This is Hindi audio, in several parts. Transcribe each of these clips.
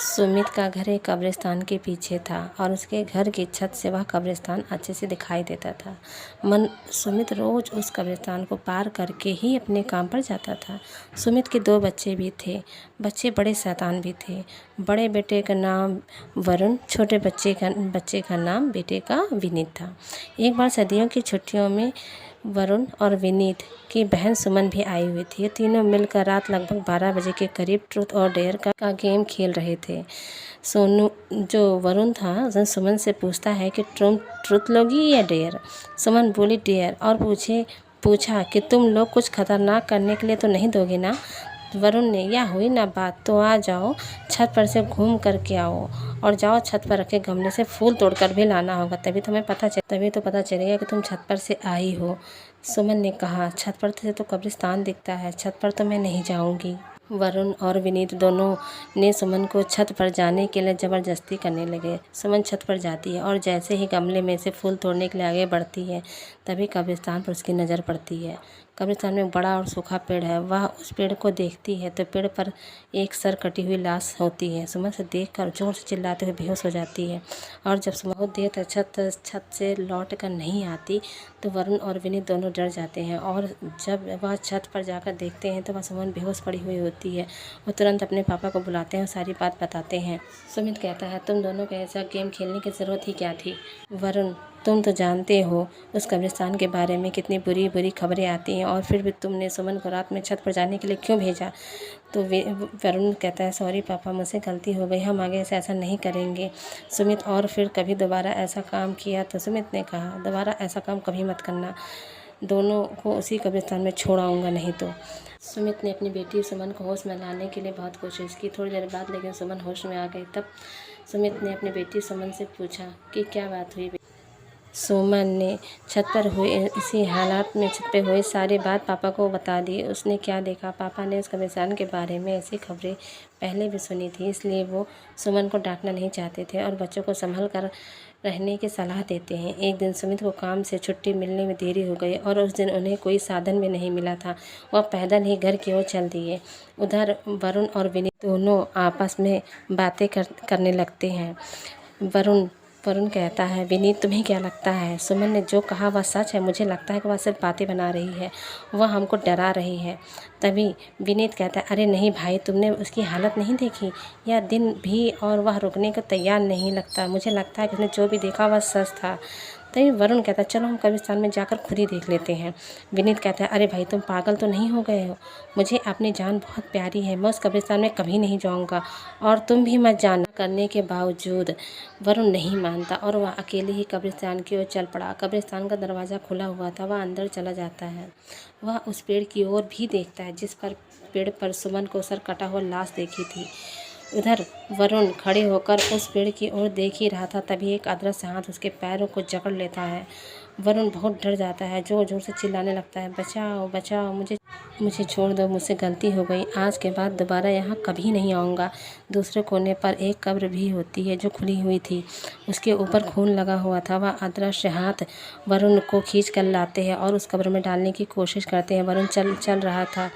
सुमित का घर एक कब्रिस्तान के पीछे था और उसके घर की छत से वह कब्रिस्तान अच्छे से दिखाई देता था। सुमित रोज़ उस कब्रिस्तान को पार करके ही अपने काम पर जाता था। सुमित के 2 बच्चे भी थे। बच्चे बड़े शैतान भी थे। बड़े बेटे का नाम वरुण, छोटे बच्चे का नाम बेटे का विनीत था। एक बार सर्दियों की छुट्टियों में वरुण और विनीत की बहन सुमन भी आई हुई थी। ये तीनों मिलकर रात लगभग 12 बजे के करीब ट्रूथ और डेयर का गेम खेल रहे थे। सोनू जो वरुण था उसने सुमन से पूछता है कि ट्रूथ लोगी या डेयर। सुमन बोली डेयर और पूछा कि तुम लोग कुछ खतरनाक करने के लिए तो नहीं दोगे ना। वरुण ने, या हुई ना बात, तो आ जाओ, छत पर से घूम करके आओ और जाओ छत पर रखे गमले से फूल तोड़कर भी लाना होगा, तभी तो पता चलेगा कि तुम छत पर से आई हो। सुमन ने कहा, छत पर से तो कब्रिस्तान दिखता है, छत पर तो मैं नहीं जाऊंगी। वरुण और विनीत दोनों ने सुमन को छत पर जाने के लिए ज़बरदस्ती करने लगे। सुमन छत पर जाती है और जैसे ही गमले में से फूल तोड़ने के लिए आगे बढ़ती है, तभी कब्रिस्तान पर उसकी नज़र पड़ती है। कब्रिस्तान में बड़ा और सूखा पेड़ है। वह उस पेड़ को देखती है तो पेड़ पर एक सर कटी हुई लाश होती है। सुमन से देखकर जोर से चिल्लाते हुए बेहोश हो जाती है और जब सुमन बहुत देर तक छत से लौट कर नहीं आती तो वरुण और विनीत दोनों डर जाते हैं और जब वह छत पर जाकर देखते हैं तो वह सुमन बेहोश पड़ी हुई होती है। वो तुरंत अपने पापा को बुलाते हैं और सारी बात बताते हैं। सुमित कहता है, तुम दोनों को ऐसा गेम खेलने की ज़रूरत ही क्या थी। वरुण, तुम तो जानते हो उस कब्रिस्तान के बारे में कितनी बुरी बुरी खबरें आती हैं और फिर भी तुमने सुमन को रात में छत पर जाने के लिए क्यों भेजा। तो वरुण कहता है, सॉरी पापा, मुझसे गलती हो गई, हम आगे से ऐसा नहीं करेंगे। सुमित, और फिर कभी दोबारा ऐसा काम किया तो सुमित ने कहा, दोबारा ऐसा काम कभी मत करना, दोनों को उसी कब्रिस्तान में छोड़ आऊँगा नहीं तो। सुमित ने अपनी बेटी सुमन को होश में लाने के लिए बहुत कोशिश की। थोड़ी देर बाद लेकिन सुमन होश में आ गई। तब सुमित ने अपनी बेटी सुमन से पूछा कि क्या बात हुई। सुमन ने छत पर हुए इसी हालात में छत पे हुई सारी बात पापा को बता दी। उसने क्या देखा, पापा ने उस कब्रिस्तान के बारे में ऐसी खबरें पहले भी सुनी थी, इसलिए वो सुमन को डांटना नहीं चाहते थे और बच्चों को संभल कर रहने की सलाह देते हैं। एक दिन सुमित को काम से छुट्टी मिलने में देरी हो गई और उस दिन उन्हें कोई साधन भी नहीं मिला था। वह पैदल ही घर की ओर चल दिए। उधर वरुण और विनीत दोनों आपस में बातें करने लगते हैं। वरुण कहता है, विनीत, तुम्हें क्या लगता है सुमन ने जो कहा वह सच है। मुझे लगता है कि वह सिर्फ बातें बना रही है, वह हमको डरा रही है। तभी विनीत कहता है, अरे नहीं भाई, तुमने उसकी हालत नहीं देखी, यह दिन भी और वह रुकने को तैयार नहीं लगता। मुझे लगता है कि उसने जो भी देखा वह सच था। तभी वरुण कहता है, चलो हम कब्रिस्तान में जाकर खुद ही देख लेते हैं। विनीत कहता है, अरे भाई, तुम पागल तो नहीं हो गए हो, मुझे अपनी जान बहुत प्यारी है, मैं उस कब्रिस्तान में कभी नहीं जाऊंगा और तुम भी मत जाना। करने के बावजूद वरुण नहीं मानता और वह अकेले ही कब्रिस्तान की ओर चल पड़ा। कब्रिस्तान का दरवाज़ा खुला हुआ था। वह अंदर चला जाता है। वह उस पेड़ की ओर भी देखता है जिस पर पेड़ पर सुमन को सर कटा हुआ लाश देखी थी। उधर वरुण खड़े होकर उस पेड़ की ओर देख ही रहा था, तभी एक अदृश्य हाथ उसके पैरों को जकड़ लेता है। वरुण बहुत डर जाता है, जोर जोर से चिल्लाने लगता है, बचाओ बचाओ, मुझे छोड़ दो, मुझसे गलती हो गई, आज के बाद दोबारा यहाँ कभी नहीं आऊँगा। दूसरे कोने पर एक कब्र भी होती है जो खुली हुई थी, उसके ऊपर खून लगा हुआ था। वह अदृश्य हाथ वरुण को खींच कर लाते हैं और उस कब्र में डालने की कोशिश करते हैं। वरुण चल रहा था,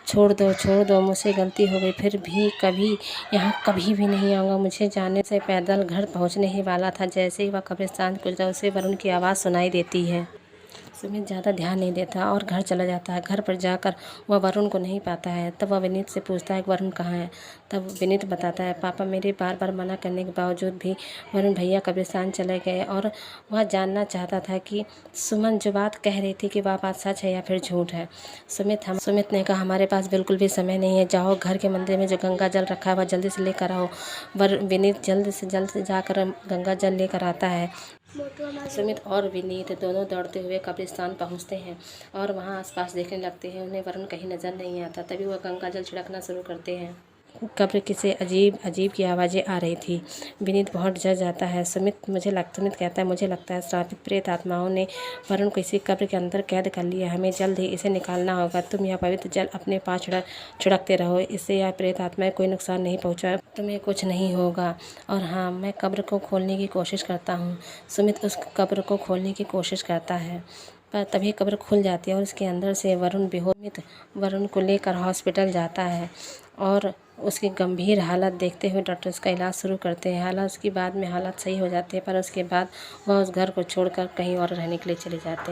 छोड़ दो, मुझसे गलती हो गई, फिर भी यहाँ कभी भी नहीं आऊँगा। मुझे जाने से पैदल घर पहुँचने ही वाला था। जैसे ही वह कब्रिस्तान गुजरा उसे वरुण की आवाज़ सुनाई देती है। सुमित ज़्यादा ध्यान नहीं देता और घर चला जाता है। घर पर जाकर वह वरुण को नहीं पाता है। तब वह विनीत से पूछता है कि वरुण कहाँ है। तब विनीत बताता है, पापा, मेरे बार बार मना करने के बावजूद भी वरुण भैया कब्रिस्तान चले गए और वह जानना चाहता था कि सुमन जो बात कह रही थी कि वह बात सच है या फिर झूठ है। सुमित ने कहा, हमारे पास बिल्कुल भी समय नहीं है, जाओ घर के मंदिर में जो गंगा जल रखा है वह जल्दी से लेकर आओ। विनीत जल्द से जाकर गंगा जल लेकर आता है। सुमित और विनीत दोनों दौड़ते हुए कब्रिस्तान पहुंचते हैं और वहां आसपास देखने लगते हैं। उन्हें वरुण कहीं नजर नहीं आता। तभी वह गंगा जल छिड़कना शुरू करते हैं। कब्र से अजीब की आवाज़ें आ रही थी। विनीत बहुत डर जाता है। सुमित कहता है, मुझे लगता है श्रापित प्रेत आत्माओं ने वरुण को इसी कब्र के अंदर कैद कर लिया। हमें जल्द ही इसे निकालना होगा। तुम यह पवित्र जल अपने पास छिड़कते रहो, इससे यह प्रेत आत्माएं कोई नुकसान नहीं पहुँचा, तुम्हें कुछ नहीं होगा। और हाँ, मैं कब्र को खोलने की कोशिश करता हूँ। सुमित उस कब्र को खोलने की कोशिश करता है पर तभी कब्र खुल जाती है और उसके अंदर से वरुण को लेकर हॉस्पिटल जाता है और उसकी गंभीर हालत देखते हुए डॉक्टर उसका इलाज शुरू करते हैं। हालांकि उसकी बाद में हालत सही हो जाती है, पर उसके बाद वह उस घर को छोड़कर कहीं और रहने के लिए चले जाते हैं।